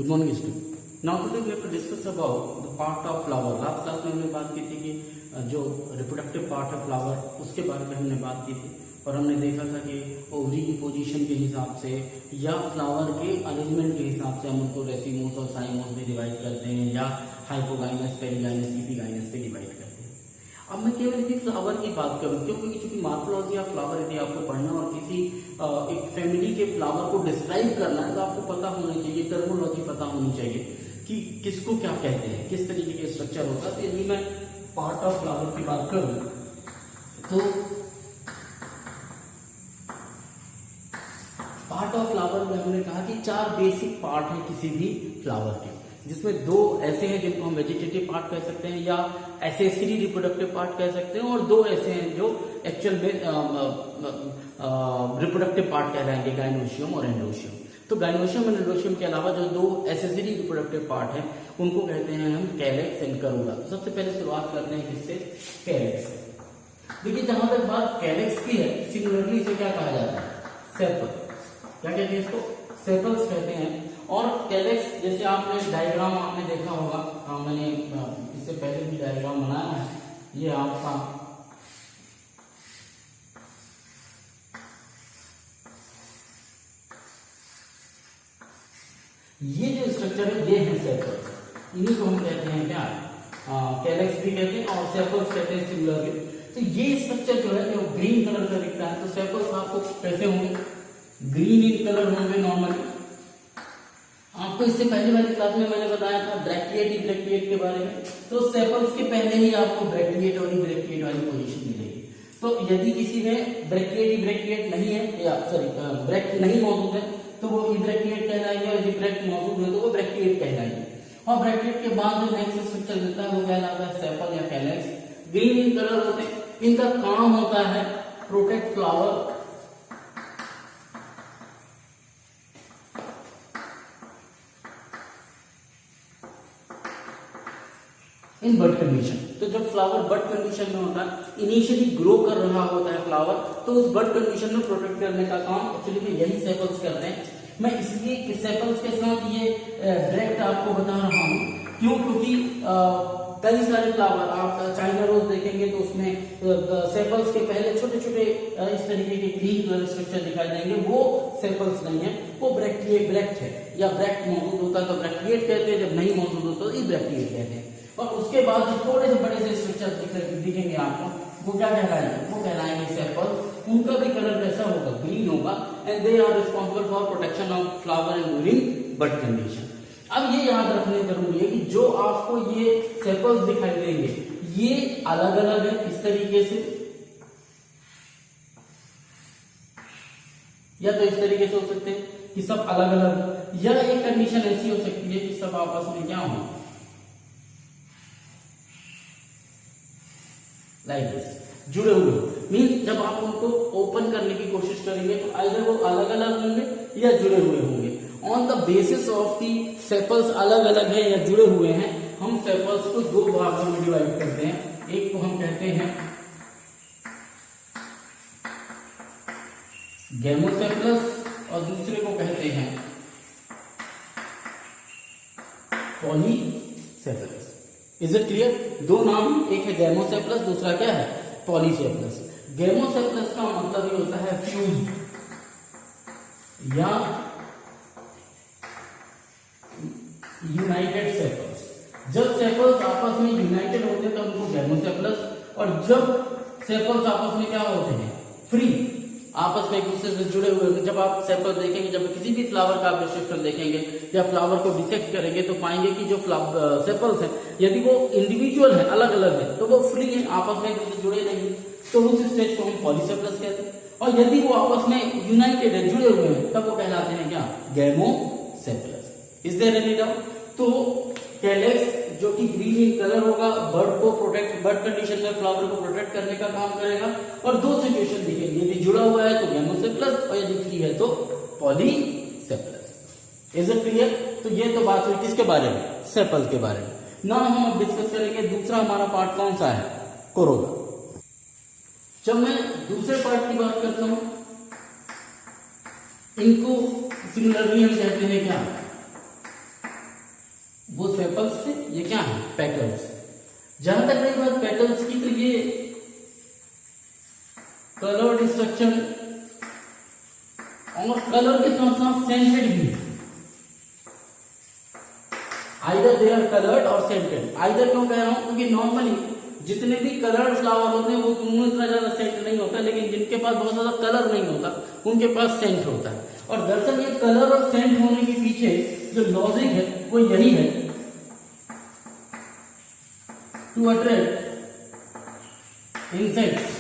Good morning student. Now today we have to discuss about the part of flower. Last class में हमने बात की थी कि जो रिप्रोडक्टिव पार्ट है फ्लावर उसके बारे में हमने बात की थी और हमने देखा था कि ओवरी की पोजीशन के हिसाब से या फ्लावर के अरेंजमेंट के हिसाब से हम उनको रेसिमोस और साइमोस में डिवाइड करते हैं या हाइपोगाइनस, पेरिगाइनस, एपिगाइनस पे डिवाइड करते हैं। अब मैं केवल यदि फ्लावर की बात करूं क्योंकि चूंकि मॉर्फोलॉजी ऑफ फ्लावर यदि आपको पढ़ना और किसी एक फैमिली के फ्लावर को डिस्क्राइब करना है तो आपको पता होना चाहिए, टर्मोलॉजी पता होनी चाहिए कि किसको क्या कहते हैं, किस तरीके के स्ट्रक्चर होता है। तो यदि मैं पार्ट ऑफ फ्लावर की बात करूं तो पार्ट ऑफ फ्लावर में हमने कहा कि 4 बेसिक पार्ट हैं किसी भी फ्लावर के, जिसमें 2 ऐसे हैं जिनको हम वेजिटेटिव पार्ट कह सकते हैं या एसेसरी रिप्रोडक्टिव पार्ट कह सकते हैं और 2 ऐसे हैं जो एक्चुअल में रिप्रोडक्टिव पार्ट कहलाएंगे, गाइनोशियम और एंडोशियम। तो गाइनोशियम और एंडोशियम के अलावा जो 2 एसेसरी रिप्रोडक्टिव पार्ट हैं उनको कहते हैं हम कैलेक्स एंड करोला। तो सबसे पहले शुरुआत करते हैं किससे? कैलेक्स से। देखिए जहां तक बात कैलेक्स की है, सिमिलरली इसे क्या कहा जाता है? सेपल। क्या कहते हैं इसको? सेपल्स कहते हैं। और कैलेक्स जैसे आपने डायग्राम आपने देखा होगा, मैंने इससे पहले भी डायग्राम बनाया है, ये आपका ये जो स्ट्रक्चर है ये है सेपल्स। इन्हीं को हम कहते हैं क्या? कैलेक्स भी कहते हैं और सेपल्स कहते हैं सिमिलरली। तो ये स्ट्रक्चर जो है वो ग्रीन कलर का दिखता है। तो सेपल्स आपको कैसे होंगे? ग्रीन इन कलर होंगे नॉर्मली। आपको इससे पहले वाली क्लास में मैंने बताया था ब्रैकिएट इब्रैकिएट के बारे में। तो सेपल्स के पहले ही आपको ब्रैकिएट और इब्रैकिएट वाली पोजीशन मिलेगी। तो यदि किसी में ब्रैकिएट इब्रैकिएट नहीं है या ब्रैक नहीं मौजूद है तो वो इब्रैकिएट कहलाएंगे और यदि ब्रैक मौजूद है तो वो ब्रैकिएट कहलाएंगे। और ब्रैकिएट के बाद जो नेक्स्ट स्ट्रक्चर मिलता है वो कहलाता है सेपल या कैलेक्स। ग्रीन इन कलर होते हैं। इनका काम होता है protect flower in bud condition. तो जब फ्लावर बड कंडीशन में होता है, इनिशियली ग्रो कर रहा होता है फ्लावर, तो उस बड कंडीशन में प्रोटेक्ट करने का काम एक्चुअली में यही सेपल्स करते हैं। मैं इसलिए सेपल्स के साथ ये डायरेक्ट आपको बता रहा हूँ क्यों, क्योंकि कई सारे फ्लावर आप चाइना रोज देखेंगे तो उसमें सेपल्स के पहले छोटे छोटे इस तरीके के ग्रीन कलर स्ट्रक्चर दिखाई देंगे। वो सेपल्स नहीं है, वो ब्रैक्ट है या ब्रैक्ट मौजूद होता है तो ब्रैक्टिएट कहते हैं, जब नहीं मौजूद होता तो इब्रैक्टिएट कहते हैं। और उसके बाद जो थोड़े से बड़े से स्ट्रक्चर दिखेंगे आपको, वो क्या कहलाएंगे? वो कहलाएंगे सेपल। उनका भी कलर कैसा होगा? ग्रीन होगा। And they are responsible for protection of flower in during bud condition. अब ये याद रखने जरूरी है कि जो आपको ये सेपल्स दिखाई देंगे ये अलग अलग है इस तरीके से, या तो इस तरीके से हो सकते हैं कि सब अलग अलग, या एक कंडीशन ऐसी हो सकती है कि सब आपस में क्या हो, लाइक दिस, जुड़े हुए। मीन्स जब आप उनको ओपन करने की कोशिश करेंगे तो आइदर वो अलग अलग होंगे या जुड़े हुए होंगे। On the basis of the sepals अलग अलग है या जुड़े हुए हैं, हम सेपल्स को 2 भागों में डिवाइड करते हैं। एक को हम कहते हैं गैमोसेपलस और दूसरे को कहते हैं पॉलीसेपलस। Is it clear? 2 नाम, एक है गैमोसेपलस, दूसरा क्या है? पॉलीसेपलस। गैमोसेपलस का मतलब ये होता है फ्यूज या यूनाइटेड सेपल्स। जब सेपल्स आपस में यूनाइटेड होते हैं तो उनको गैमोसेपलस, और जब सेपल्स आपस में क्या होते हैं? फ्री, आपस में एक दूसरे से जुड़े हुए होते हैं। जब आप सेपल देखेंगे, जब किसी भी फ्लावर का आप डिस्क्रिप्शन देखेंगे या फ्लावर को डिसेक्ट करेंगे तो पाएंगे कि जो सेपल्स हैं यदि वो इंडिविजुअल है, अलग अलग है, तो वो फ्री है, आपस में एक दूसरे से जुड़े नहीं, तो उस स्टेज को हम पॉलीसेपलस कहते हैं। और यदि वो आपस में यूनाइटेड है, जुड़े हुए हैं, तब वो कहलाते हैं क्या? Gamosepalous. Is there any doubt? तो कैलेक्स जो कि ग्रीन इन कलर होगा, बर्ड को प्रोटेक्ट, बर्ड कंडीशन में फ्लावर को प्रोटेक्ट करने का काम करेगा। और 2 सिचुएशन दिखेंगे, यदि जुड़ा हुआ है तो गैमोसेपलस और यदि फ्री है तो पॉलीसेपलस। Is it clear? तो ये तो बात हुई किसके बारे में? सेपल के बारे में। ना हम अब डिस्कस करेंगे दूसरा हमारा पार्ट कौन सा है? कोरोला। जब मैं दूसरे पार्ट की बात करता हूं, इनको सिमिलरली हम कहते हैं क्या? सेपल्स से, ये क्या है पेटल्स। जहां तक रही बात पेटल्स की, तो ये कलर्ड स्ट्रक्चर और कलर के साथ साथ सेंटेड भी, आइदर दे आर कलर्ड और सेंटेड। आइदर क्यों कह रहा हूं, क्योंकि नॉर्मली जितने भी कलर्ड फ्लावर होते हैं वो उनमें इतना ज्यादा सेंट नहीं होता, लेकिन जिनके पास बहुत ज्यादा कलर नहीं होता उनके पास सेंट होता है। और दरअसल ये कलर और सेंट होने के पीछे जो लॉजिक है वो यही है, to attract insects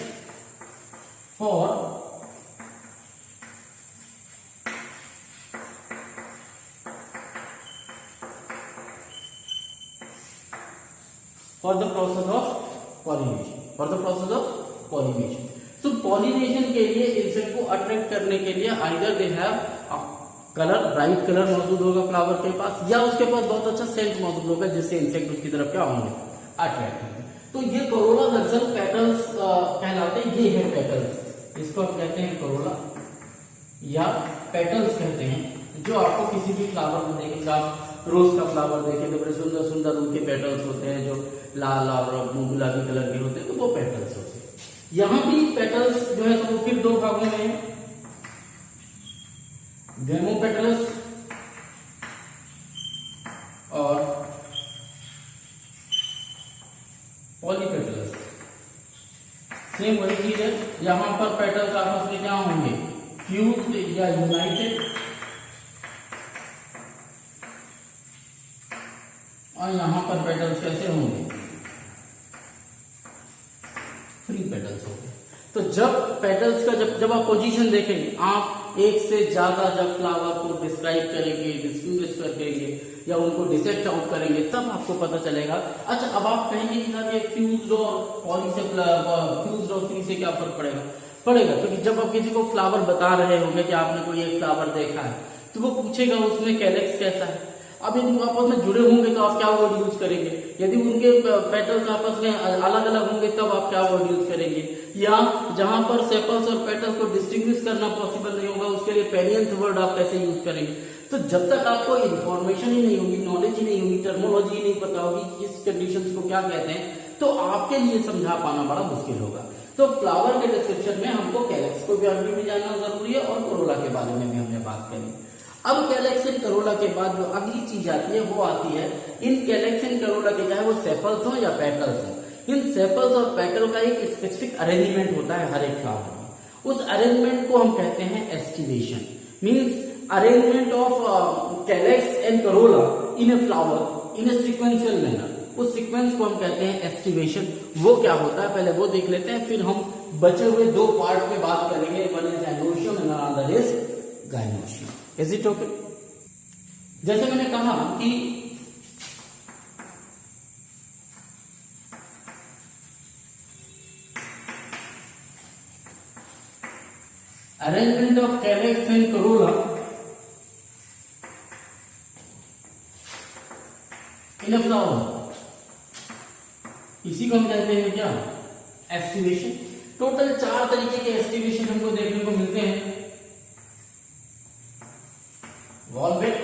for the process of pollination, for the process of pollination। तो पॉलिनेशन के लिए इंसेक्ट को अट्रैक्ट करने के लिए either they have colour, bright colour मौजूद होगा फ्लावर के पास, या उसके पास बहुत अच्छा सेंट मौजूद होगा जिससे इंसेक्ट उसकी तरफ क्या होंगे, अट्रैक्ट होंगे। तो ये कोरोला दरअसल पेटल्स कहलाते हैं, ये है पेटल्स, इसको हम कहते हैं कोरोला या पेटल्स कहते हैं। जो आपको किसी भी फ्लावर में देखेंगे, आप रोज का फ्लावर देखेंगे, बड़े सुंदर सुंदर उनके पेटल्स होते हैं जो लाल लाल और गुलाबी कलर के होते हैं, तो वो पेटल्स होते हैं। यहां भी पेटल्स जो है तो फिर दो भागों में है, गेमोपेटल्स और पॉलीपेटल्स। सेम वही चीज है, यहां पर पेटल्स आपस में क्या होंगे, फ्यूज्ड या यूनाइटेड, और यहां पर पेटल्स कैसे होंगे, फ्री पेटल्स होंगे। तो जब पेटल्स का जब आप पोजीशन देखेंगे, आप एक से ज्यादा जब फ्लावर को डिस्क्राइब करेंगे, डिस्टिंग्विश करेंगे या उनको डिसेक्ट आउट करेंगे, तब आपको पता चलेगा। अच्छा, अब आप कहेंगे कि फ्यूज्ड और पॉली से फ्यूज्ड और फ्री से क्या फर्क पड़ेगा, क्योंकि जब आप किसी को फ्लावर बता रहे होंगे कि आपने कोई एक फ्लावर देखा है, तो वो पूछेगा उसमें कैलेक्स कैसा है। अब यदि वो आपस में जुड़े होंगे तो आप क्या वर्ड यूज करेंगे, यदि उनके पेटल्स आपस में अलग अलग होंगे तब आप क्या वर्ड यूज करेंगे, या जहां पर सेपल्स और पेटल्स को डिस्टिंग्विश करना पॉसिबल नहीं होगा उसके लिए पेरियंथ वर्ड आप कैसे यूज करेंगे। तो जब तक आपको इन्फॉर्मेशन ही नहीं होगी, नॉलेज ही नहीं होगी, टर्मोलॉजी ही नहीं पता होगी इस कंडीशंस को क्या कहते हैं, तो आपके लिए समझा पाना बड़ा मुश्किल होगा। तो फ्लावर के डिस्क्रिप्शन में हमको कैलेक्स को भी जानना जरूरी है और कोरोला के बारे में भी हमने बात करी। अब कैलेक्स एंड करोला के बाद जो अगली चीज आती है वो आती है इन कैलेक्स एंड करोला के, चाहे वो सेपल्स हो या पेटल्स हो, इन सेपल्स और पेटल का एक स्पेसिफिक अरेंजमेंट होता है हर एक फ्लावर में। उस अरेंजमेंट को हम कहते हैं aestivation, means arrangement of calyx and Corolla in a flower in a sequential manner. उस सीक्वेंस को हम कहते हैं एस्टिवेशन। वो क्या होता है पहले वो देख लेते हैं, फिर हम बचे हुए दो पार्ट में बात करेंगे, one is androecium and another is gynoecium. Is it okay? जैसे मैंने कहा कि arrangement of calyx and Corolla in a flower, इसी को हम कहते हैं क्या, एस्टिवेशन। टोटल 4 तरीके के एस्टिवेशन हमको देखने को मिलते हैं। वॉल्वेट,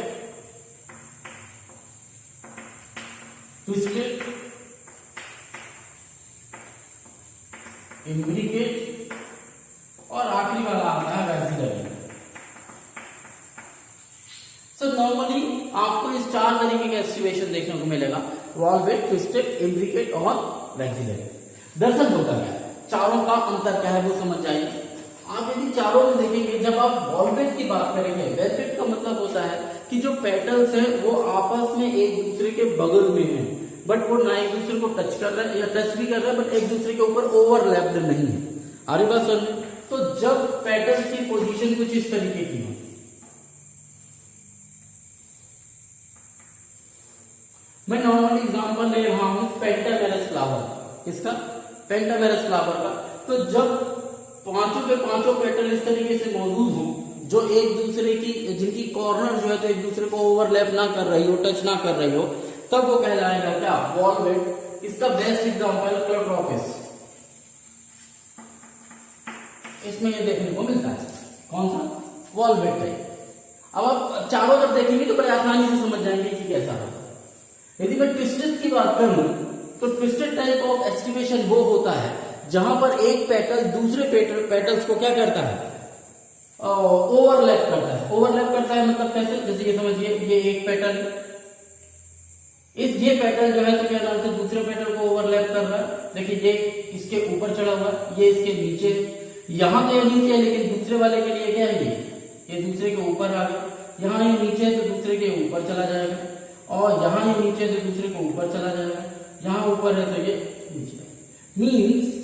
ट्विस्टेड, इम्ब्रिकेट और आखिरी वाला आता है वैक्सिलरी। सो नॉर्मली आपको इस 4 तरीके का एस्टिवेशन देखने को मिलेगा, वॉल्वेट, ट्विस्टेड, इम्ब्रिकेट और वैक्सिलरी। दरअसल होता क्या है, चारों का अंतर क्या है वो समझ जाइए। आप यदि चारों में देखेंगे, जब आप वॉल्वेट की बात करेंगे, वॉल्वेट का मतलब होता है कि जो पेटल्स हैं वो आपस में एक दूसरे के बगल में हैं, बट वो ना एक दूसरे को टच कर रहे हैं या टच भी कर रहे हैं, बट एक दूसरे के ऊपर ओवरलैप्ड नहीं है। आ रही बात समझ? तो जब पेटल्स की पोजीशन कुछ इस तरीके की हो, मैं नॉर्मली एग्जांपल ले रहा हूं पेंटामेरस फ्लावर, किसका, पेंटामेरस फ्लावर का। तो जब पांचों के पांचों पेटल इस तरीके से मौजूद हो जो एक दूसरे की, जिनकी कॉर्नर जो है तो एक दूसरे को ओवरलैप ना कर रही हो, टच ना कर रही हो, तब वो कहलाएगा क्या, वॉल्वेट। इसका बेस्ट एग्जांपल क्लोट्रोपिस, इसमें ये देखने को मिलता है, कौन सा, वॉल्वेट टाइप। अब आप चारों जब देखेंगे तो बड़े आसानी से समझ जाएंगे कि कैसा होगा। यदि मैं ट्विस्टेड की बात करूं तो ट्विस्टेड टाइप ऑफ एस्टिवेशन वो होता है जहां पर एक पेटल दूसरे पेटल्स को क्या करता है, ओवरलैप करता है। ओवरलैप करता है मतलब कैसे, जैसे ये समझिए ये एक पेटल, ये पेटल जो है तो क्या नाम से दूसरे पेटल को ओवरलैप कर रहा है। देखिए ये इसके ऊपर चढ़ा हुआ है, ये इसके नीचे, यहाँ तो ये नीचे है लेकिन दूसरे वाले के लिए क्या है, ये दूसरे के ऊपर आ गया। यहाँ ये नीचे है तो दूसरे के ऊपर चला जाएगा, और यहाँ ये नीचे है तो दूसरे के ऊपर चला जाएगा, यहाँ ऊपर है तो ये नीचे है। मीन्स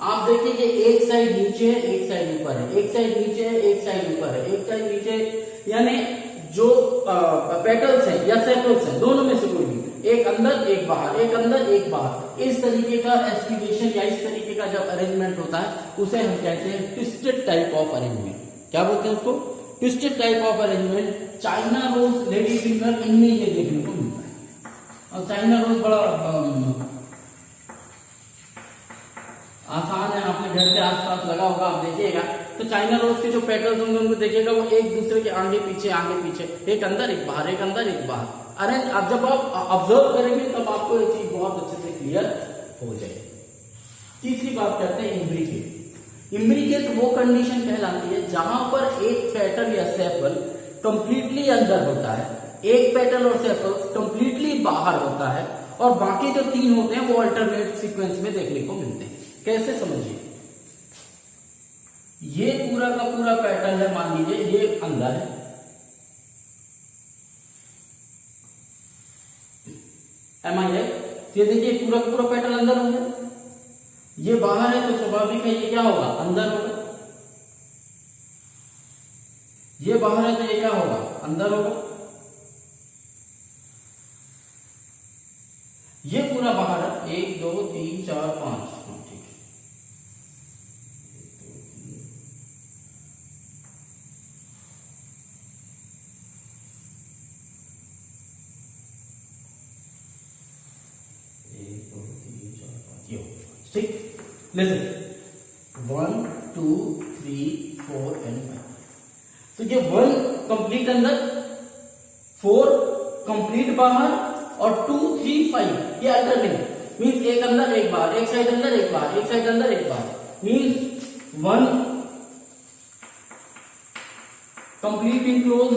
आप देखिए ये एक साइड नीचे है, एक साइड ऊपर है, एक साइड नीचे है, एक साइड ऊपर है, एक साइड नीचे, यानी जो पेटल्स है या सेपल्स है दोनों में से कोई भी, एक अंदर एक बाहर, एक अंदर एक बाहर, इस तरीके का एस्टिवेशन या इस तरीके का जब अरेंजमेंट होता है उसे हम कहते हैं ट्विस्टेड टाइप ऑफ अरेंजमेंट। क्या बोलते हैं उसको, twisted type of arrangement. China rose, lady finger, इनमें ये देखने को मिलता है। और चाइना रोज बड़ा आसान है, आपने घर के आसपास लगा होगा, आप देखिएगा तो चाइना रोज के जो पेटल्स होंगे उनको देखिएगा वो एक दूसरे के आगे पीछे, एक अंदर एक बाहर, एक अंदर एक बाहर अरेंज। अब जब आप ऑब्जर्व करेंगे तब आपको ये चीज बहुत अच्छे से क्लियर हो जाएगी। तीसरी बात करते हैं इम्ब्रिकेट। इम्ब्रिकेट वो कंडीशन कहलाती है जहां पर एक पेटल या सेपल कंप्लीटली अंदर होता है, एक पेटल और सेपल कंप्लीटली बाहर होता है, और बाकी जो तीन होते हैं वो अल्टरनेट सीक्वेंस में देखने को मिलते हैं। कैसे समझिए, ये पूरा का पूरा पैटर्न है, मान लीजिए ये अंदर है, एम आई है, ये देखिए पूरा का पूरा पैटर्न अंदर हो गया। ये बाहर है तो स्वाभाविक है ये क्या होगा, अंदर होगा। ये बाहर है तो ये क्या होगा, अंदर होगा। ये पूरा बाहर है, 1 2 3 4 5, ठीक है। ठीक, लिसन 1 2 3 4 एंड 5। तो ये 1 कंप्लीट अंदर, 4 कंप्लीट बाहर, और 2 3 5 ये अल्टरनेट, मीन्स एक अंदर एक बाहर, एक साइड अंदर एक बाहर, एक साइड अंदर एक बाहर, मीन्स 1 कंप्लीट इनक्लोज,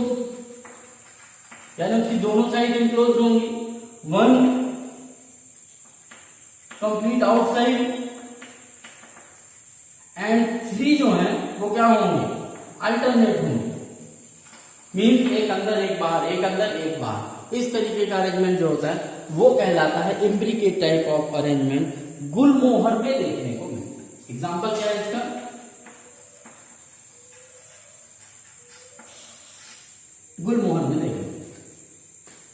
यानी उसकी दोनों साइड इनक्लोज होंगी। 1 कंप्लीट आउटसाइड, एंड 3 जो है वो क्या होंगे, अल्टरनेट होंगे, मीन्स एक अंदर एक बाहर, एक अंदर एक बाहर। इस तरीके का अरेंजमेंट जो होता है वो कहलाता है इम्ब्रिकेट टाइप ऑफ अरेंजमेंट, गुलमोहर में देखने को मिलता है। एग्जांपल क्या है इसका, गुलमोहर में देखेंगे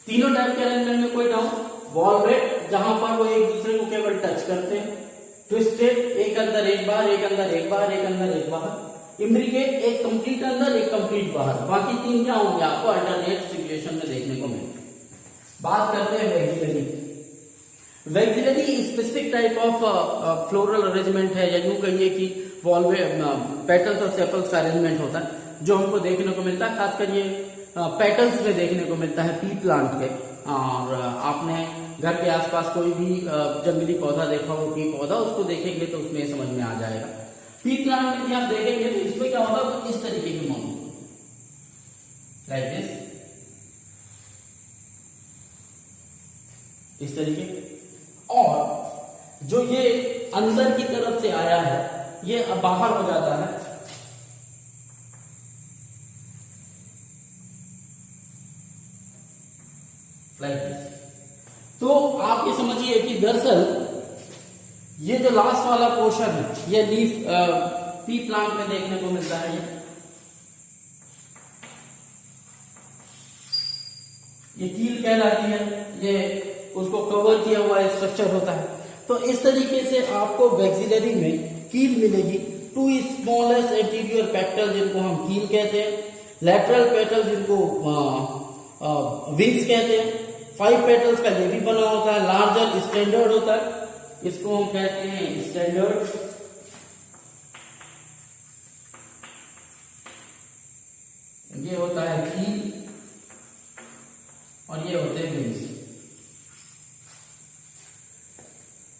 तीनों टाइप के अरेंजमेंट में कोई डाउट। वॉलवेट जहां पर वो एक दूसरे को केवल टच करते हैं, ट्विस्टेड एक अंदर एक बाहर, एक अंदर एक बाहर, एक अंदर एक बाहर। इम्ब्रिकेट एक कंप्लीट अंदर एक कंप्लीट बाहर, बाकी तीन क्या होंगे आपको अल्टरनेट सिचुएशन में देखने को मिलेंगे। बात करते हैं vexillary. Vexillary specific type of floral arrangement है, या यूं कहिए कि पेटल्स और सेपल्स का अरेंजमेंट होता है जो हमको देखने को मिलता है, खासकर ये पेटल्स में देखने को मिलता है पी प्लांट के। और आपने घर के आसपास कोई भी जंगली पौधा देखा हो, पी पौधा, उसको देखेंगे तो उसमें समझ में आ जाएगा। पी प्लांट में यदि आप देखेंगे तो इसमें क्या होगा, तो इस तरीके की मौजूद लाइक दिस, इस तरीके। और जो ये अंदर की तरफ से आया है ये अब बाहर हो जाता है, लाइक दिस। तो आप ये समझिए कि दरअसल ये जो लास्ट वाला पोर्शन है ये लीफ पी प्लांट में देखने को मिलता है। ये कील कहलाती है, ये उसको कवर किया हुआ स्ट्रक्चर होता है। तो इस तरीके से आपको वैक्सिलरी में कील मिलेगी। 2 स्मॉलेस्ट एंटीरियर पेटल जिनको हम कील कहते हैं, लैटरल पेटल जिनको विंग्स कहते हैं। 5 पेटल्स का ये भी बना होता है, लार्जर स्टैंडर्ड होता है, इसको हम कहते हैं स्टैंडर्ड। ये होता है कील और ये होते हैं विंग्स।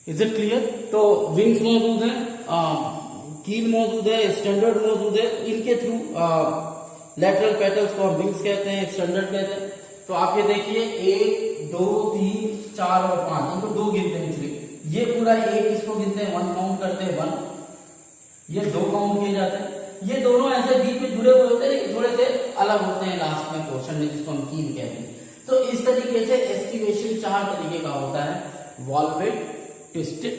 Is it clear? तो विंग्स मौजूद है, कील मौजूद है, स्टैंडर्ड मौजूद है, इनके थ्रू लेटरल पेटल्स को हम विंग्स कहते हैं, स्टैंडर्ड कहते हैं। तो आप ये देखिए 1 2 3 4 और 5, इनको 2 गिनते हैं एक्चुअली, ये पूरा एक इसको गिनते हैं 1 काउंट करते हैं 1, ये 2 काउंट किए जाते हैं। ये दोनों ऐसे बीच में जुड़े हुए होते हैं लेकिन थोड़े से अलग होते हैं लास्ट में पोर्शन में, जिसको हम कील कहते हैं। तो इस तरीके से एस्टिवेशन 4 तरीके का होता है, वॉल्वेट, ट्विस्टेड,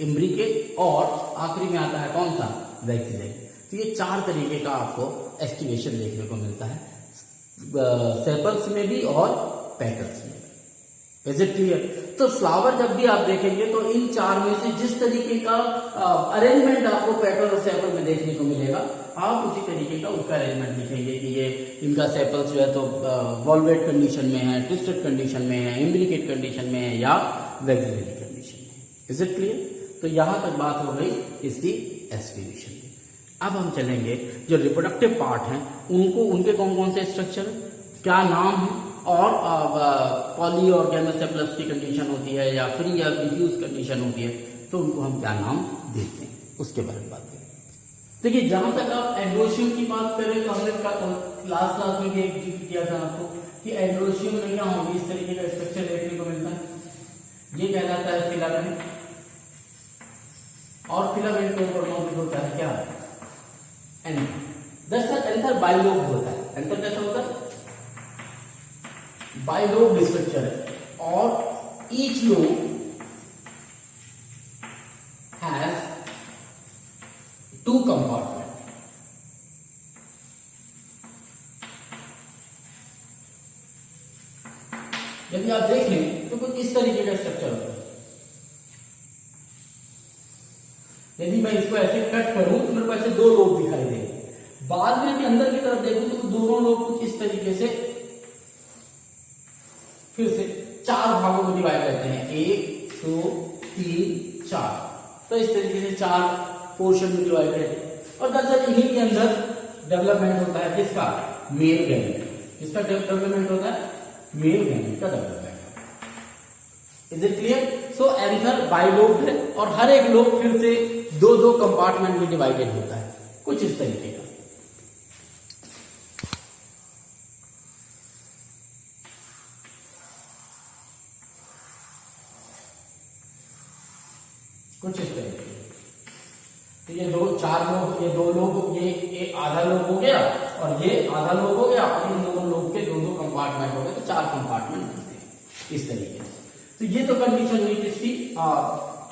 इम्ब्रिकेट और आखिरी में आता है कौन सा, वैक्सीलेट। तो ये 4 तरीके का आपको एस्टिवेशन देखने को मिलता है सेपल्स में भी और पेटल्स में। Is it clear? तो फ्लावर जब भी आप देखेंगे तो इन 4 में से जिस तरीके का अरेंजमेंट आपको पेटल और सेपल में देखने को मिलेगा, आप उसी तरीके का उसका अरेंजमेंट लिखेंगे कि ये इनका सेपल्स जो है तो वॉल्वेट कंडीशन में है, ट्विस्टेड कंडीशन में है, इम्ब्रिकेट कंडीशन में है या वैक्सीलेट कंडीशन में है। Is it clear? तो यहां तक बात हो गई इसकी एस्टिवेशन की। अब हम चलेंगे जो रिप्रोडक्टिव पार्ट हैं उनको, उनके कौन कौन से स्ट्रक्चर, क्या नाम है, और पॉली और गैमेसेप्लस की कंडीशन होती है या फ्री या डिफ्यूज कंडीशन होती है, तो उनको हम क्या नाम देते हैं उसके बारे में बात करें। देखिए जहां तक आप एंड्रोशियम की बात करें तो हमने लास्ट क्लास में भी एक चीज किया था आपको कि एंड्रोशियम में क्या होगी, इस तरीके का स्ट्रक्चर देखने को मिलता है। ये कहलाता है फिलामेंट, और फिलामेंट के ऊपर मौजूद होता है क्या, एंथर। दरअसल एंथर बाइलोब होता है। एंथर कैसा होता है, बाइलोब स्ट्रक्चर है, और ईच लोब हैज 2 कंपार्टमेंट। यदि आप देखें तो कुछ इस तरीके का स्ट्रक्चर होता है। यदि मैं इसको ऐसे कट करूं तो मेरे को ऐसे 2 लोब दिखाई देंगे। बाद में भी अंदर की तरफ देखूं तो दोनों लोब कुछ इस तरीके से फिर से 4 भागों में डिवाइड करते हैं, 1 2 3 4। तो इस तरीके से 4 पोर्शन में डिवाइड करते हैं। और दरअसल इन्हीं के अंदर डेवलपमेंट होता है किसका, मेल गैमेट। किसका डेवलपमेंट होता है, मेल गैमेट का development. Is it clear? So anther bilobe है और हर एक लोब फिर से 2-2 कंपार्टमेंट में डिवाइडेड होता है, कुछ इस तरीके का। कुछ इस तरीके। तो ये 4 लोग, ये 2 लोग, ये आधा लोग हो गया और ये आधा लोग हो गया, और इन दोनों लोग के 2-2 कंपार्टमेंट हो गए, तो 4 कंपार्टमेंट बनते हैं इस तरीके से। तो ये तो कंडीशन हुई किसकी,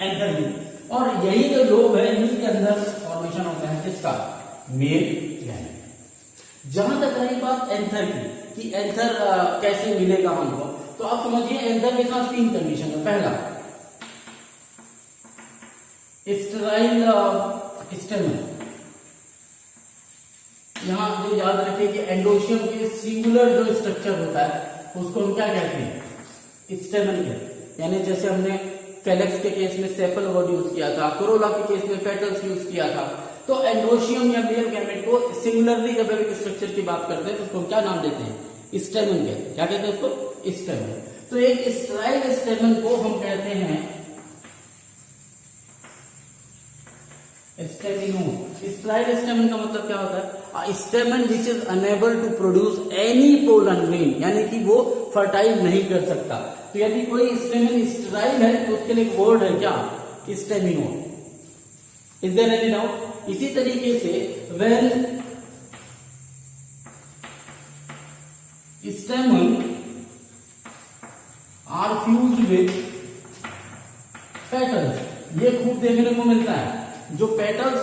एंथर की। और यही जो लोब है इन्हीं के अंदर फॉर्मेशन होता है किसका, मेल गैमेट। जहां तक रही बात एंथर की कि एंथर कैसे मिलेगा हमको, तो आप समझिए एंथर के साथ 3 कंडीशन है। पहला स्टेराइल स्टेमन। यहां जो याद रखिए कि एंडोशियम के सिंगुलर जो स्ट्रक्चर होता है उसको हम क्या कहते हैं, स्टेमन कहते हैं। यानी जैसे हमने कैलेक्स के केस में सेपल वर्ड यूज किया था, कोरोला के केस में पेटल्स यूज किया था। तो एंडोशियम या मेल गैमेट को सिंगुलरली जब एक स्ट्रक्चर की बात करते हैं तो उसको क्या नाम देते हैं, स्टेमन कहते हैं। क्या कहते हैं उसको, स्टेमन। तो एक स्टेराइल स्टेमन को हम कहते हैं स्टेमिनो। स्टेराइल स्टेमन का मतलब क्या होता है, stamen which is unable to produce any pollen grain, यानी कि वो फर्टाइल नहीं कर सकता। तो यदि कोई स्टेमन स्टेराइल है तो उसके लिए एक वर्ड है क्या, स्टेमिनो। Is there any doubt? इसी तरीके से when stamen are fused with petals, ये खूब देखने को मिलता है। जो पेटल्स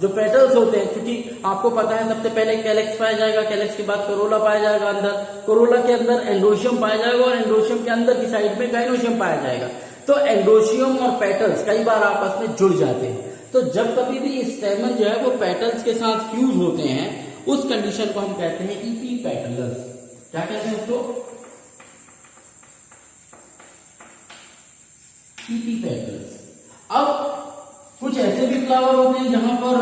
जो पेटल्स होते हैं, क्योंकि आपको पता है सबसे पहले कैलेक्स पाया जाएगा, कैलेक्स के बाद कोरोला पाया जाएगा, अंदर कोरोला के अंदर एंडोशियम पाया जाएगा और एंडोशियम के अंदर की साइड में गाइनोशियम पाया जाएगा। तो एंडोशियम और पेटल्स कई बार आपस में जुड़ जाते हैं। तो जब कभी भी स्टेमन जो है वो पेटल्स के साथ फ्यूज होते हैं, उस कंडीशन को हम कहते हैं ईपी पेटल्स। क्या कहते हैं उसको, ईपी पेटल्स। अब कुछ ऐसे भी फ्लावर होते हैं जहां पर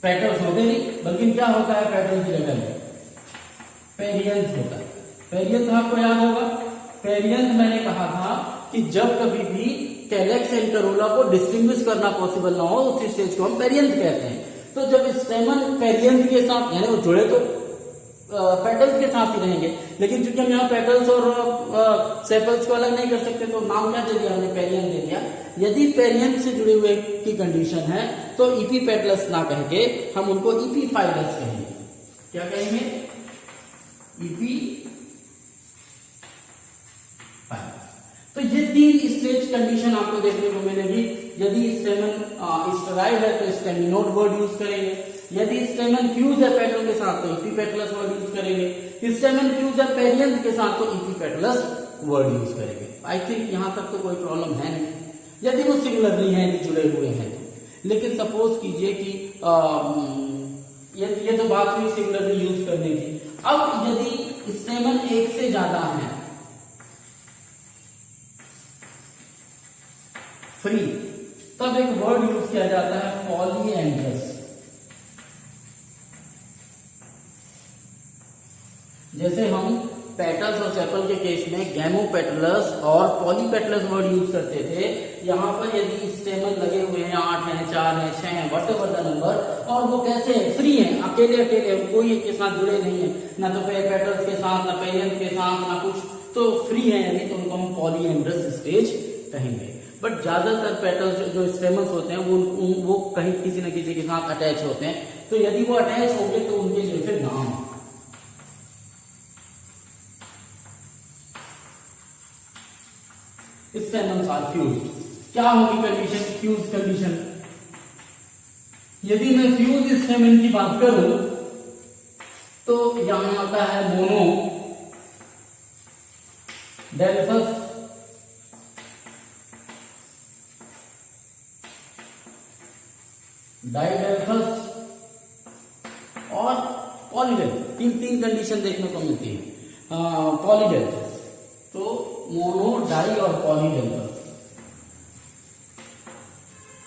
पेटल्स होते नहीं, बल्कि क्या होता है पेटल्स की जगह में पेरियंस होता है। पेरियंस आपको याद होगा पेरियंथ मैंने कहा था कि जब कभी भी कैलेक्स एंड करोला को डिस्टिंग्विश करना पॉसिबल ना हो उस स्टेज को हम पेरियंथ कहते हैं। तो जब स्टेमन पेरियंथ के साथ यानी वो जुड़े तो पेटल्स के साथ ही रहेंगे, लेकिन चूंकि हम यहाँ पेटल्स और सेपल्स को अलग नहीं कर सकते तो नाम क्या दे दिया हमने, पेरियंथ दे दिया। यदि पेरियंथ से जुड़े हुए की कंडीशन है तो इपीपेटलस ना कह के हम उनको इपीफाइलस कहेंगे। क्या कहेंगे? इपीफाइलस। तो ये 3 स्टेज कंडीशन आपको देखने को मिलेगी। यदि स्टेमन स्टेराइल है तो स्टेमिनोड वर्ड यूज करेंगे, यदि स्टेमन फ्यूज है पेटल के साथ तो इपीपेटलस वर्ड यूज करेंगे, स्टेमन फ्यूज है पेरियंथ के साथ तो इपीपेटलस वर्ड यूज करेंगे। आई थिंक यहां तक तो कोई प्रॉब्लम है नहीं, यदि वो सिंगुलरली है, यदि जुड़े हुए हैं। लेकिन सपोज कीजिए कि ये तो बात हुई सिंगुलरली यूज करने की। अब यदि स्टेमन एक से ज्यादा है, फ्री, तब एक वर्ड यूज किया जाता है पॉलीएंड्रस। जैसे हम पेटल्स और सेपल के केस में गैमोपेटलस और पॉलीपेटलस वर्ड यूज करते थे। यहाँ पर यदि स्टेमन लगे हुए हैं 8 हैं, 4 हैं, 6 हैं, व्हाटएवर द नंबर, और वो कैसे हैं? फ्री हैं, अकेले अकेले, कोई एक के साथ जुड़े नहीं है, ना तो पेटल्स के साथ, ना पेरियंथ के साथ, ना कुछ, तो फ्री है यानी, तो उनको हम पॉलीएंड्रस स्टेज कहेंगे। बट ज्यादातर पेटल्स जो स्टेमन्स होते हैं वो कहीं किसी न किसी के साथ अटैच होते हैं, तो यदि वो अटैच होंगे तो उनके लिए फिर नाम स्टेमन्स आर फ्यूज्ड। क्या होगी कंडीशन? Fuse condition. यदि मैं फ्यूज स्टेमन की बात करूं तो यहां आता है मोनो डेल्फस, डाइडेल्फस और पॉलीडेल्फस। तीन कंडीशन देखने को मिलती है। पॉलीडेल्फस तो मोनो, डाई और पॉलीडेल्फस,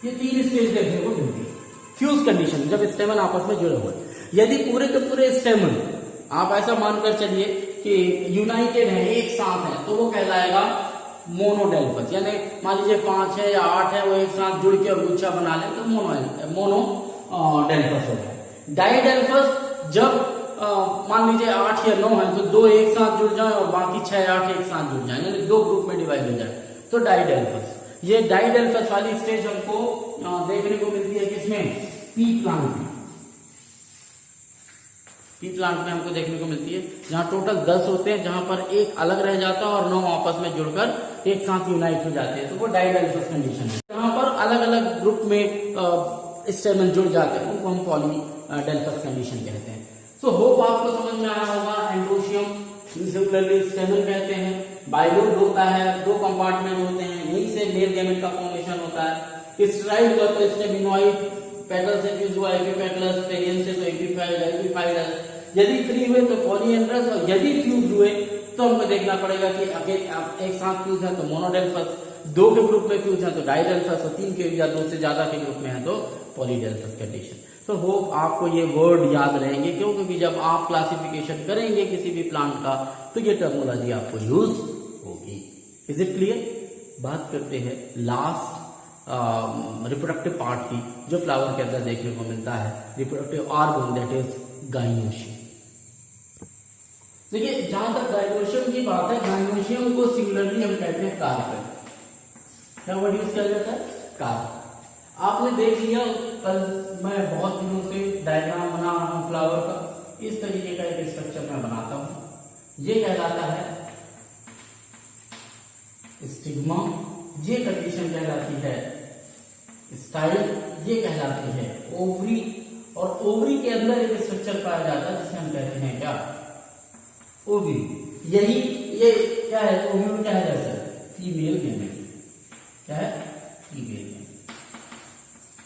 ये 3 स्टेज देखने को मिलती है फ्यूज कंडीशन जब स्टेमन आपस में जुड़े हुए। यदि पूरे के पूरे स्टेमन आप ऐसा मानकर चलिए कि यूनाइटेड है, एक साथ है, तो वो कहलाएगा मोनोडेल्फस। यानी मान लीजिए 5 है या 8 है, वो एक साथ जुड़ के और गुच्छा बना ले तो मोनोडेल्फस होगा। डाइडेल्फस जब मान लीजिए 8 या 9 है तो 2 एक साथ जुड़ जाए और बाकी 6 8 एक साथ जुड़ जाए, यानी 2 ग्रुप में डिवाइड हो जाए, तो डाइडेल्फस। ये डाइडेल्फस वाली स्टेज हमको देखने को मिलती है किसमें? पी प्लांट में। पी प्लांट में हमको देखने को मिलती है, जहां टोटल 10 होते हैं, जहां पर एक अलग रह जाता है और 9 आपस में जुड़कर एक साथ यूनाइट हो जाते हैं, तो वो डाइडेल्फस कंडीशन है। जहां पर अलग अलग ग्रुप में स्टेमन जुड़ जाते हैं उनको हम पॉलीडेल्फस कंडीशन कहते हैं। सो होप आपको समझ में आया होगा। एंड्रोशियम सिमिलरली स्टेमन कहते हैं, बाइलोड होता है, 2 कंपार्टमेंट होते हैं, यहीं से मेल गैमेट का फॉर्मेशन होता है। स्टेराइल हुआ तो स्टेमिनॉइड, पेटल से फ्यूज हुआ एपीपेटलस, पेरियंथ से तो एपीफाइलस। यदि फ्री हुए तो पॉलीएंड्रस, और यदि फ्यूज हुए तो हमको देखना पड़ेगा कि एक साथ फ्यूज है तो मोनोडेल्फस, 2 के ग्रुप में फ्यूज है तो डाइडेल्फस, और 3 के या 2 से ज्यादा के ग्रुप में है तो पॉलीडेल्फस कंडीशन। तो होप आपको ये वर्ड याद रहेंगे, क्योंकि जब आप क्लासिफिकेशन करेंगे किसी भी प्लांट का तो ये टर्मोलॉजी आपको यूज होगी। Is it clear? बात करते हैं लास्ट रिप्रोडक्टिव पार्ट की, जो फ्लावर के अंदर देखने को मिलता है, reproductive organ, that is gynoecium. देखिए जहां तक गाइनोशियम की बात है, गाइनोशियम को सिंगुलरली हम कहते हैं कार्पेल। क्या वर्ड यूज किया जाता है? कार्पेल। आपने देख लिया, कल मैं बहुत दिनों से डायग्राम बना रहा हूं फ्लावर का, इस तरीके का एक स्ट्रक्चर मैं बनाता हूं, ये कहलाता है स्टिग्मा, ये कंडीशन कहलाती है स्टाइल, ये कहलाती है ओवरी, और ओवरी के अंदर एक स्ट्रक्चर पाया जाता है जिसे हम कहते हैं क्या? ओवरी। यही ये क्या है? ओवरी क्या है? Sir female gamete. क्या है? Female gamete.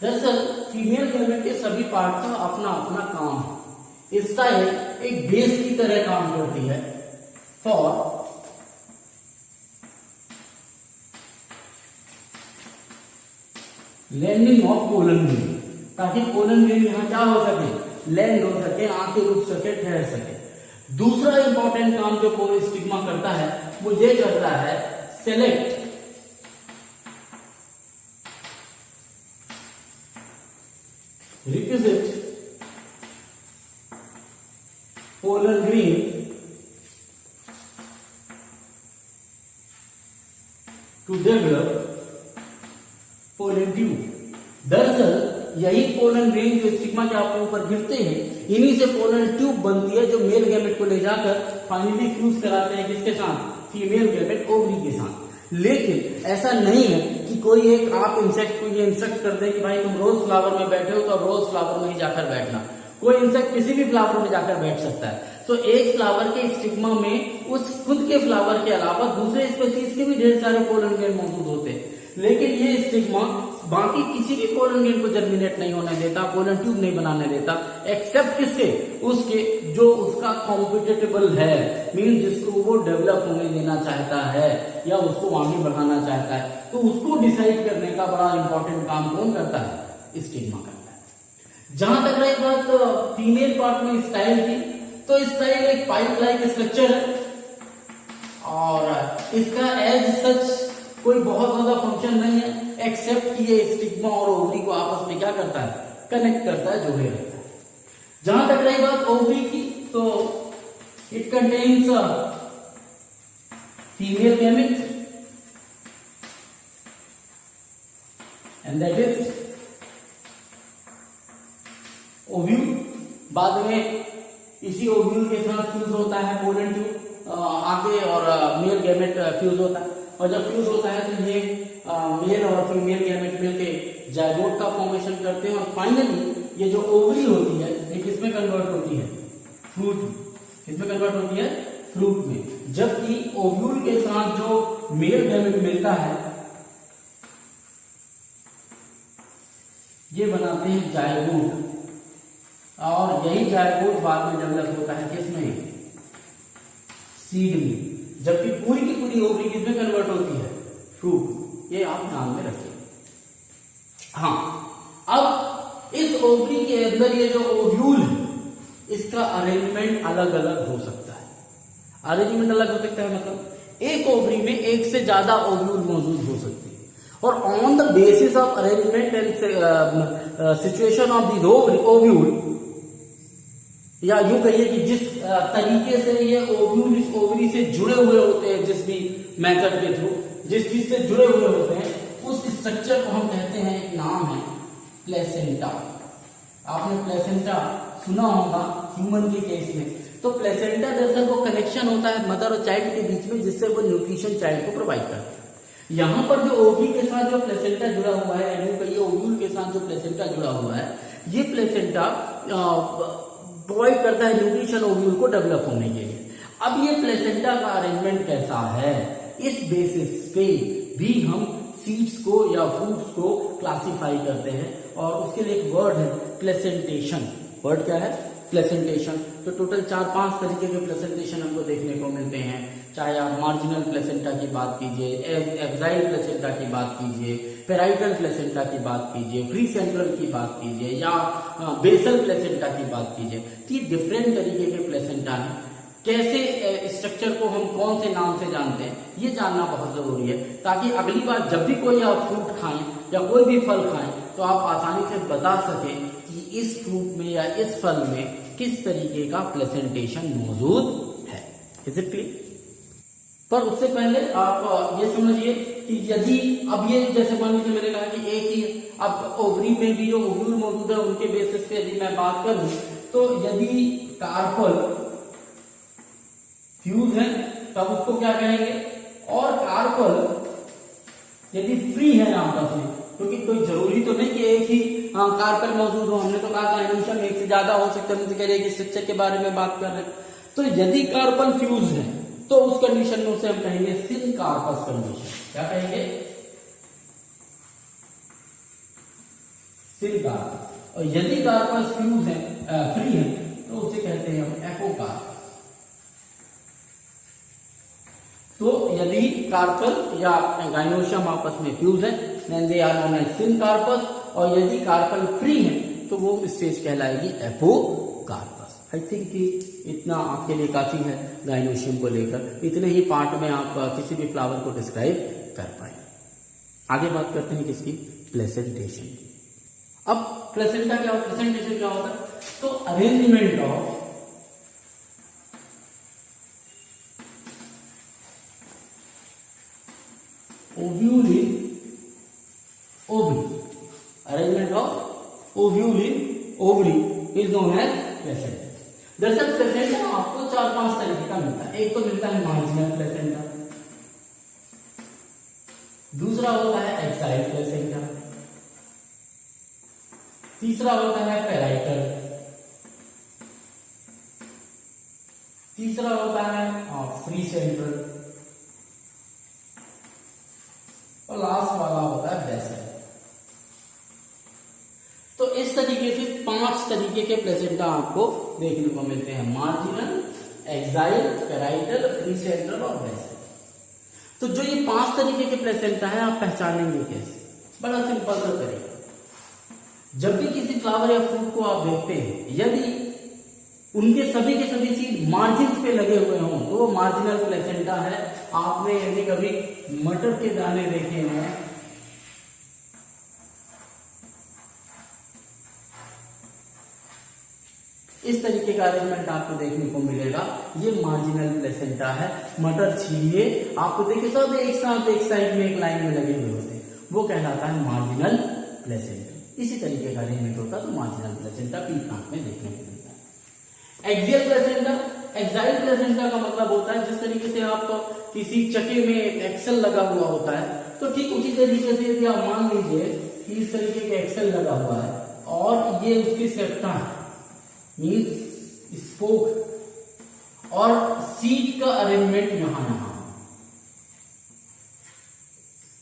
दरअसल फीमेल गैमेट के सभी पार्ट का अपना अपना काम है। स्टाइल एक बेस की तरह काम करती है for landing of pollen grain, ताकि पोलन ग्रेन यहाँ क्या हो सके? लैंड हो सके, आके रुक सके, ठहर सके। दूसरा इंपॉर्टेंट काम जो स्टिग्मा करता है वो ये करता है, select requisite pollen grain to develop pollen tube। दरअसल यही पोलन ग्रेन जो स्टिग्मा के आपके ऊपर गिरते हैं, इन्हीं से पोलन ट्यूब बनती है जो मेल गैमेट को ले जाकर फाइनली फ्यूज कराते हैं किसके साथ, फीमेल गैमेट ओवरी के साथ। लेकिन ऐसा नहीं है कि कोई एक आप इंसेक्ट को ये इंस्ट्रक्ट कर दे कि भाई तुम रोज फ्लावर में बैठे हो तो अब रोज फ्लावर में ही जाकर बैठना। कोई इंसेक्ट किसी भी फ्लावर में जाकर बैठ सकता है। तो एक फ्लावर के स्टिग्मा में उस खुद के फ्लावर के अलावा दूसरे स्पेसीज के भी ढेर सारे पोलन ग्रेन मौजूद होते हैं, लेकिन ये स्टिग्मा बाकी किसी भी पोलन ग्रेन को जर्मिनेट नहीं होने देता, पोलन ट्यूब नहीं बनाने देता, एक्सेप्ट किसके, उसके जो उसका कॉम्पिटेबल है, मीन जिसको वो डेवलप होने देना चाहता है या उसको आगे बढ़ाना चाहता है। तो उसको डिसाइड करने का बड़ा इंपॉर्टेंट काम कौन करता है, स्टिग्मा करता है। जहां तक रही बात फीमेल पार्ट में स्टाइल की, तो स्टाइल एक पाइप लाइक स्ट्रक्चर है और इसका एज सच कोई बहुत ज्यादा फंक्शन नहीं है, एक्सेप्ट कि ये स्टिग्मा और ओवरी को आपस में क्या करता है, कनेक्ट करता है, जोड़े रखता है। जहां तक रही बात ओवरी की, तो it contains female gamete and that is ovule. बाद में इसी ओव्यूल के साथ फ्यूज होता है पोलन ट्यूब आगे और मेल गैमेट फ्यूज होता है, और जब फ्यूज होता है तो ये मेल और फीमेल गैमेट मिलके जाइगोट का फॉर्मेशन करते हैं और फाइनली ये जो ओवरी होती है ये किसमें कन्वर्ट होती है, फ्रूट में। किसमें कन्वर्ट होती है, फ्रूट में। जबकि ओव्यूल के साथ जो मेल गैमेट मिलता है ये बनाते हैं जाइगोट, और यही जाइगोट बाद में डेवलप होता है किसमें, सीड में। जबकि पूरी की पूरी ओवरी किसमें कन्वर्ट होती है, फ्रूट। ये आप ध्यान में रखिए। हाँ, अब इस ओवरी के अंदर ये जो ओव्यूल है इसका अरेंजमेंट अलग अलग हो सकता है। अरेंजमेंट अलग हो सकता है मतलब एक ओवरी में एक से ज्यादा ओव्यूल मौजूद हो सकती है, और on the basis of arrangement and situation of this ovule, या यूं कहिए कि जिस तरीके से ये ओव्यूल इस ओवरी से जुड़े हुए होते हैं, जिस भी मेथड के थ्रू जिस चीज से जुड़े हुए होते हैं, उस स्ट्रक्चर को हम कहते हैं, एक नाम है प्लेसेंटा। आपने प्लेसेंटा सुना होगा ह्यूमन के केस में। तो प्लेसेंटा दरअसल वो कनेक्शन होता है मदर और चाइल्ड के बीच में, जिससे वो न्यूट्रिशन चाइल्ड को प्रोवाइड करता है। यहाँ पर जो ओवरी के साथ जो प्लेसेंटा जुड़ा हुआ है, यूं कहिए ओव्यूल के साथ जो प्लेसेंटा जुड़ा हुआ है, ये प्लेसेंटा प्रोवाइड करता है न्यूट्रिशन ओव्यूल को डेवलप होने के लिए। अब ये प्लेसेंटा का अरेंजमेंट कैसा है, इस बेसिस पे भी हम सीड्स को या फ्रूट्स को क्लासिफाई करते हैं, और उसके लिए एक वर्ड है प्लेसेंटेशन। वर्ड क्या है, प्लेसेंटेशन। तो टोटल 4-5 तरीके के प्लेसेंटेशन हमको देखने को मिलते हैं, चाहे आप मार्जिनल प्लेसेंटा की बात कीजिए, एक्साइल प्लेसेंटा की बात कीजिए, पेराइटल प्लेसेंटा की बात कीजिए, फ्री सेंट्रल की बात कीजिए, या बेसल प्लेसेंटा की बात कीजिए। ये डिफरेंट तरीके के प्लेसेंटा हैं। कैसे स्ट्रक्चर को हम कौन से नाम से जानते हैं ये जानना बहुत जरूरी है, ताकि अगली बार जब भी कोई आप फ्रूट खाएं या कोई भी फल खाएं तो आप आसानी से बता सकें कि इस फ्रूट में या इस फल में किस तरीके का प्लेसेंटेशन मौजूद है। Is it clear? पर उससे पहले आप ये समझिए कि यदि अब ये जैसे मान लीजिए मैंने कहा कि एक ही अब ओवरी में भी जो ओव्यूल मौजूद है उनके बेसिस पे यदि मैं बात करूं, तो यदि कार्पल फ्यूज है तब उसको क्या कहेंगे, और कार्पल यदि फ्री है आपस में, क्योंकि कोई जरूरी तो नहीं कि एक ही कार्पल मौजूद हो। हमने तो कहा गाइनोशियम एक से ज्यादा हो सकता है, हम तो कह रहे हैं कि स्ट्रक्चर के बारे में बात कर रहे हैं। तो यदि कार्पल फ्यूज है तो उस कंडीशन में उसे हम कहेंगे सिनकार्पस कंडीशन। क्या कहेंगे, सिनकार्पस। और यदि कार्पस फ्यूज है फ्री है तो उसे कहते हैं हम एपोकार्पस। तो यदि कार्पल या गाइनोशियम आपस में फ्यूज है then they are known as syncarpous, और यदि कार्पल फ्री है तो वो स्टेज कहलाएगी एपोकार्पस। आई थिंक कि इतना आपके लिए काफ़ी है गाइनोशियम को लेकर, इतने ही पार्ट में आप किसी भी फ्लावर को डिस्क्राइब कर पाए। आगे बात करते हैं किसकी, प्रेजेंटेशन की। अब प्रेजेंटेशन क्या होता है, तो arrangement of ovule in ovary, arrangement of ovule in ovary is known as placenta. दरअसल प्लेसेंटा आपको 4-5 तरीके का मिलता है। एक तो मिलता है मार्जिनल प्लेसेंटा, दूसरा होता है एक्साइल प्लेसेंटा, तीसरा होता है पेराइटल, तीसरा होता है फ्री सेंट्रल, और लास्ट वाला होता है बेसल। तो इस तरीके से 5 तरीके के प्लेसेंटा आपको देखने को मिलते हैं, marginal, axile, parietal, free central और बेसल। तो जो ये 5 तरीके के प्लेसेंटा है आप पहचानेंगे कैसे, बड़ा सिंपल सा तरीका। जब भी किसी फ्लावर या फ्रूट को आप देखते हैं, यदि उनके सभी के सभी सीड मार्जिन पे लगे हुए हों तो वो मार्जिनल प्लेसेंटा है। आपने यदि कभी मटर के दाने देखे हों, इस तरीके का अरेंजमेंट आपको देखने को मिलेगा, ये मार्जिनल प्लेसेंटा है। मटर छीलिए, आपको देखिए सब एक साथ एक साइड में एक लाइन में लगे हुए होते हैं, वो कहलाता है मार्जिनल प्लेसेंटा। इसी तरीके का अरेंजमेंट होता है तो मार्जिनल प्लेसेंटा पी प्लांट में देखने को मिलता है। एक्सियल प्लेसेंटा, एक्साइल प्लेसेंटा का मतलब होता है जिस तरीके से आप किसी चके में एक्सेल लगा हुआ होता है, तो ठीक उसी तरीके से यदि आप मान लीजिए कि इस तरीके का एक्सेल लगा हुआ है और ये उसकी सेप्टा है, मीन्स स्पोक, और सीट का अरेंजमेंट यहां,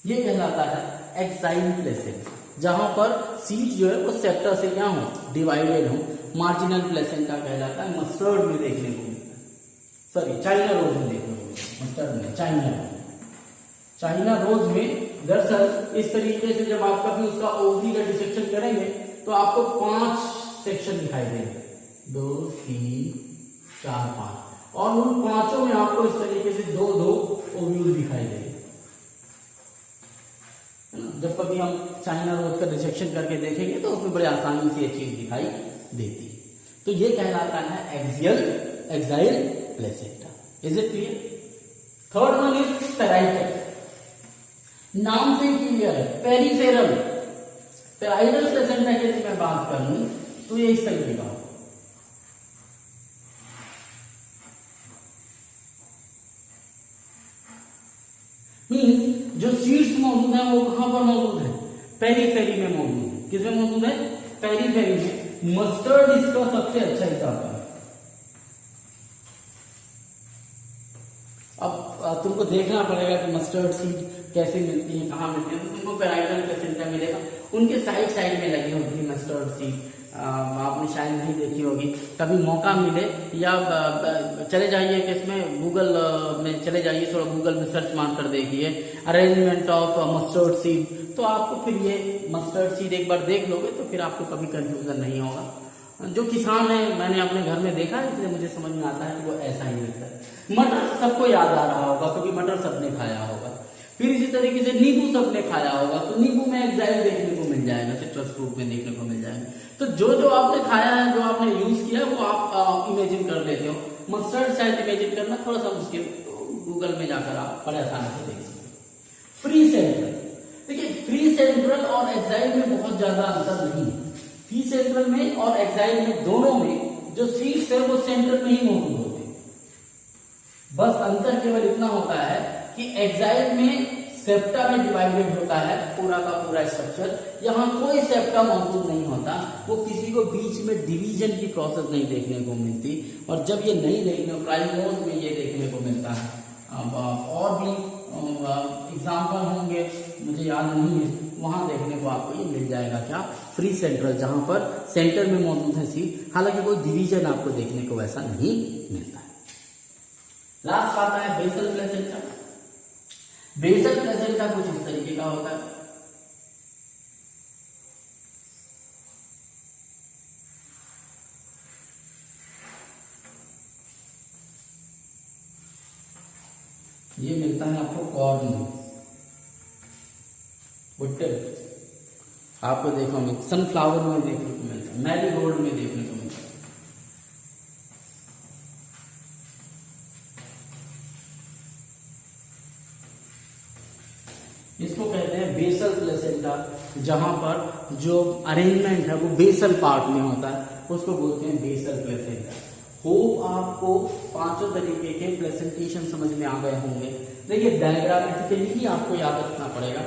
ये कहलाता है एक्साइल प्लेसेंटा, जहां पर सीट जो है वो सेप्टा से क्या हो, डिवाइडेड हो। मार्जिनल प्लेसेंटा कहलाता है, मस्टर्ड में देखने को मिलता है, सॉरी चाइना रोज में देखने को मिलता है, मस्टर्ड में चाइना रोज में। दरअसल इस तरीके से जब आप कभी उसका ओवरी का डिसेक्शन करेंगे तो आपको 5 सेक्शन दिखाई देंगे, 2, 3, 4, 5, और उन 5 में आपको इस तरीके से 2-2 ओव्यूल दिखाई देंगे। जब कभी हम चाइना रोज का डिसेक्शन करके देखेंगे तो उसमें बड़े आसानी से ये चीज दिखाई देती है। तो ये कहलाता है axile placenta. Is it clear? Third one is parietal. नाम से ही क्लियर है, पेरिफेरल। पेराइटल प्लेसेंटा की यदि मैं बात करूं तो ये इस तरीके का, मीन्स जो सीड्स मौजूद है वो कहां पर मौजूद है, पेरीफेरी में मौजूद है। किसमें मौजूद है, पेरीफेरी में। मस्टर्ड इसका सबसे अच्छा एग्जाम्पल है। अब तुमको देखना पड़ेगा कि मस्टर्ड सीड कैसे मिलती है, कहाँ मिलती है, तो तुमको पेराइटल प्लेसेंटा मिलेगा, उनके साइड में लगी होगी मस्टर्ड सीड। आपने शायद नहीं देखी होगी, कभी मौका मिले या चले जाइए कि इसमें गूगल में चले जाइए, थोड़ा गूगल में सर्च मार कर देखिए अरेंजमेंट ऑफ मस्टर्ड सीड, तो आपको फिर ये मस्टर्ड सीड एक बार देख लोगे तो फिर आपको कभी कंफ्यूजन नहीं होगा। जो किसान है, मैंने अपने घर में देखा है, इसलिए मुझे समझ में आता है कि वो ऐसा ही होता है। मटर सबको याद आ रहा होगा क्योंकि मटर सबने खाया होगा। फिर इसी तरीके से नींबू सबने खाया होगा, तो नींबू में एक्साइल देखने को मिल जाएगा, सिट्रस फ्रूट में देखने को मिल जाएगा। तो जो आपने खाया है, जो आपने यूज किया, वो आप इमेजिन कर लेते हो। मस्टर्ड शायद इमेजिन करना थोड़ा सा मुश्किल, तो गूगल में जाकर आप बड़े आसानी से देख सकते हो। फ्री सेंट्रल, देखिए फ्री सेंट्रल और एक्साइल में बहुत ज्यादा अंतर नहीं है। फ्री सेंट्रल में और एक्साइल में दोनों में जो सीड्स है वो सेंटर में ही मौजूद होते हैं। बस अंतर केवल इतना होता है कि एक्साइल में सेप्टा में डिवाइडेड होता है पूरा का पूरा स्ट्रक्चर, यहाँ कोई सेप्टा मौजूद नहीं होता, वो किसी को बीच में डिवीजन की प्रोसेस नहीं देखने को मिलती। और जब ये नहीं देखने, प्राइमोज में ये देखने को मिलता है। और भी एग्जाम्पल होंगे, मुझे याद नहीं है, वहां देखने को आपको ये मिल जाएगा क्या, फ्री सेंट्रल, जहां पर सेंटर में मौजूद है सीड, हालांकि कोई डिवीजन आपको देखने को वैसा नहीं मिलता है। लास्ट आता है बेसल प्लेसेंटा। बेसल प्लेसेंटा कुछ इस तरीके का होता है। ये मिलता है आपको कॉर्न में, भुट्टे आपको देखो में, सनफ्लावर में देखने को मिलता है, मैरीगोल्ड में देखने को मिलता है। इसको कहते हैं बेसल प्लेसेंटा, जहां पर जो अरेंजमेंट है वो बेसल पार्ट में होता है, उसको बोलते हैं बेसल प्लेसेंटा। होप आपको पांचों तरीके के प्रेजेंटेशन समझ में आ गए होंगे। देखिए डायग्रामेटिकली ही आपको याद रखना पड़ेगा,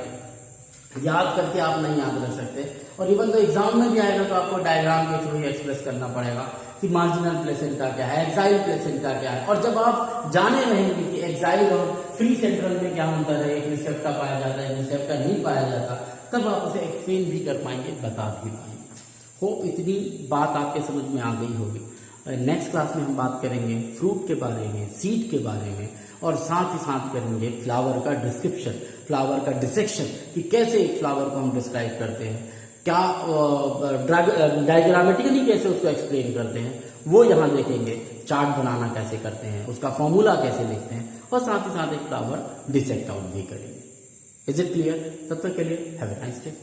याद करके आप नहीं याद रख सकते, और इवन तो एग्जाम में भी आएगा तो आपको डायग्राम के थ्रू ही एक्सप्रेस करना पड़ेगा कि मार्जिनल प्लेसेंटा क्या है, एक्साइल प्लेसेंटा क्या है। और जब आप जाने रहेंगे कि एक्साइल और फ्री सेंट्रल में क्या अंतर है, एक रिसेप्टा पाया जाता है, रिसेप्टा नहीं पाया जाता, तब आप उसे एक्सप्लेन भी कर पाएंगे, बता भी पाएंगे। होप इतनी बात आपके समझ में आ गई होगी। नेक्स्ट क्लास में हम बात करेंगे फ्रूट के बारे में, सीड के बारे में, और साथ ही साथ करेंगे फ्लावर का डिस्क्रिप्शन, फ्लावर का डिसेक्शन, कि कैसे एक फ्लावर को हम डिस्क्राइब करते हैं, क्या डायग्रामेटिकली कैसे उसको एक्सप्लेन करते हैं, वो यहाँ देखेंगे। चार्ट बनाना कैसे करते हैं, उसका फॉर्मूला कैसे लिखते हैं, और साथ ही साथ एक फ्लावर डिसेक्ट आउट भी करेंगे। Is it clear? तब तक के लिए हैव अ नाइस डे।